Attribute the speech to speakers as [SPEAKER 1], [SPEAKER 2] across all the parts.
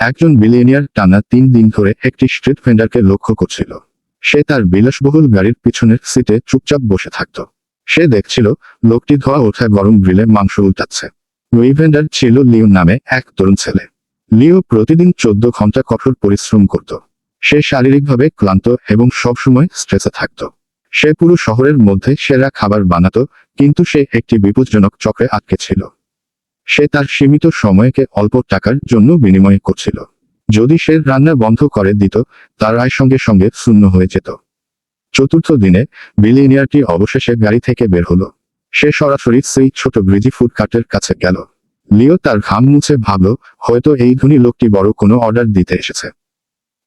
[SPEAKER 1] একজন বিলিয়নিয়ার টানা 3 দিন ধরে একটি স্ট্রিট ভেন্ডারকে লক্ষ্য করছিল। সে তার বিলাসবহুল গাড়ির পিছনের সিটে চুপচাপ বসে থাকত। সে দেখছিল লোকটি ধোয়া ওঠা গরম গ্রিলে মাংস উল্টাচ্ছে। ওই ভেন্ডার ছিল লিও নামে এক তরুণ ছেলে। লিও প্রতিদিন 14 ঘন্টা কঠোর পরিশ্রম করত। সে শারীরিকভাবে ক্লান্ত এবং সবসময় স্ট্রেসে থাকত। সে পুরো শহরের মধ্যে সেরা খাবার বানাতো, কিন্তু সে একটি বিপজ্জনক চক্রে আটকে ছিল। সে তার সীমিত সময়কে অল্প টাকার জন্য বিনিময় করছিল। যদি সে রান্না বন্ধ করে দিত, তার আয় সঙ্গে সঙ্গে শূন্য হয়ে যেত। চতুর্থ দিনে বিলিয়নিয়ারটি অবশেষে গাড়ি থেকে বের হলো। সে সরাসরি সেই ছোট গ্রিজি ফুড কার্টের কাছে গেল। লিও তার ঘাম মুছে ভাবল, হয়তো এই ধনী লোকটি বড় কোনো অর্ডার দিতে এসেছে।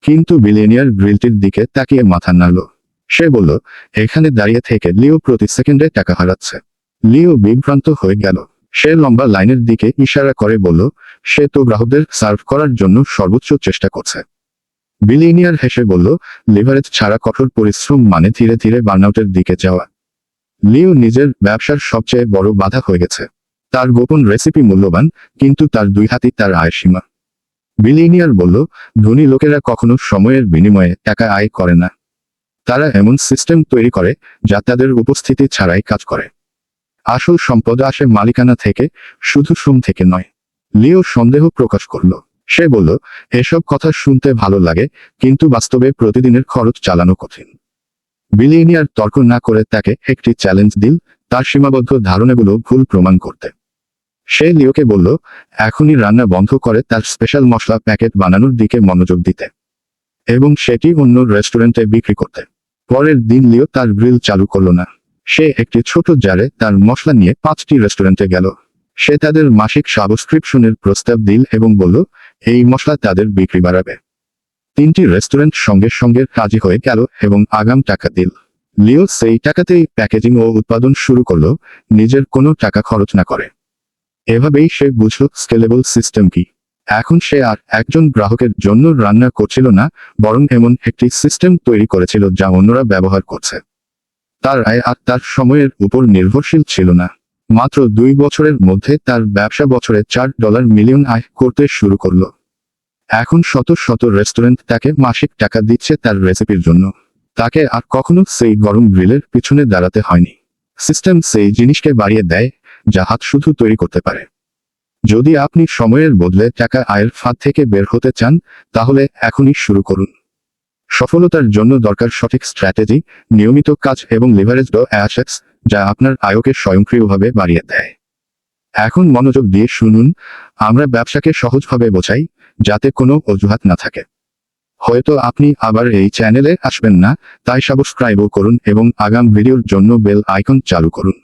[SPEAKER 1] কিন্তু বিলিয়নিয়ার গ্রিলটির দিকে তাকিয়ে মাথা নাড়ল। সে বলল, এখানে দাঁড়িয়ে থেকে লিও প্রতি সেকেন্ডে টাকা হারাচ্ছে। লিও বিভ্রান্ত হয়ে গেল। সে লম্বা লাইনের দিকে ইশারা করে বলল, সে তো গ্রাহকদের সার্ভ করার জন্য সর্বোচ্চ চেষ্টা করছে। বিলিয়নিয়ার হেসে বলল, লিভারেজ ছাড়া কঠোর পরিশ্রম মানে ধীরে ধীরে বার্নআউটের দিকে যাওয়া। লিও নিজের ব্যবসার সবচেয়ে বড় বাধা হয়ে গেছে। তার গোপন রেসিপি মূল্যবান, কিন্তু তার 2 হাতই তার আয়ের সীমা। বিলিয়নিয়ার বলল, ধনী লোকেরা কখনো সময়ের বিনিময়ে টাকা আয় করে না। তারা এমন সিস্টেম তৈরি করে যা তাদের উপস্থিতি ছাড়াই কাজ করে। আসল সম্পদ আসে মালিকানা থেকে, শুধু শ্রম থেকে নয়। লিও সন্দেহ প্রকাশ করল। সে বলল, এসব কথা শুনতে ভালো লাগে, কিন্তু বাস্তবে প্রতিদিনের খরচ চালানো কঠিন। বিলিয়নিয়ার তর্ক না করে তাকে একটি চ্যালেঞ্জ দিল, তার সীমাবদ্ধ ধারণাগুলো ভুল প্রমাণ করতে। সে লিওকে বলল, এখনই রান্না বন্ধ করে তার স্পেশাল মশলা প্যাকেট বানানোর দিকে মনোযোগ দিতে এবং সেটি অন্য রেস্টুরেন্টে বিক্রি করতে। পরের দিন লিও তার গ্রিল চালু করল না। সে একটি ছোট জারে তার মশলা নিয়ে 5টি রেস্টুরেন্টে গেল। সে তাদের মাসিক সাবস্ক্রিপশনের প্রস্তাব দিল এবং বলল, এই মশলা তাদের বিক্রি বাড়াবে। 3টি রেস্টুরেন্ট সঙ্গে সঙ্গে রাজি হয়ে গেল এবং আগাম টাকা দিল। লিও সেই টাকাতেই প্যাকেজিং ও উৎপাদন শুরু করল, নিজের কোনো টাকা খরচ না করে। এভাবেই সে বুঝল স্কেলেবল সিস্টেম কি। এখন সে আর একজন গ্রাহকের জন্য রান্না করছিল না, বরং এমন একটি সিস্টেম তৈরি করেছিল যা অন্যরা ব্যবহার করছে। তার আয় আর তার সময়ের উপর নির্ভরশীল ছিল না। মাত্র 2 বছরের মধ্যে তার ব্যবসা বছরে $4 মিলিয়ন আয় করতে শুরু করল। এখন শত শত রেস্টুরেন্ট তাকে মাসিক টাকা দিচ্ছে তার রেসিপির জন্য। তাকে আর কখনো সেই গরম গ্রিলের পিছনে দাঁড়াতে হয়নি। সিস্টেম সেই জিনিসকে বাড়িয়ে দেয় যা হাত শুধু তৈরি করতে পারে। যদি আপনি সময়ের বদলে টাকা আয়ের ফাঁদ থেকে বের হতে চান, তাহলে এখনই শুরু করুন। সফলতার জন্য দরকার সঠিক স্ট্র্যাটেজি, নিয়মিত কাজ এবং লিভারেজড অ্যাসেটস, যা আপনার আয়কে স্বয়ংক্রিয়ভাবে বাড়িয়ে দেয়। এখন মনোযোগ দিয়ে শুনুন, আমরা ব্যবসাকে সহজভাবে বোঝাই, যাতে কোনো অজুহাত না থাকে। হয়তো আপনি আবার এই চ্যানেলে আসবেন না, তাই সাবস্ক্রাইবও করুন এবং আগাম ভিডিওর জন্য বেল আইকন চালু করুন।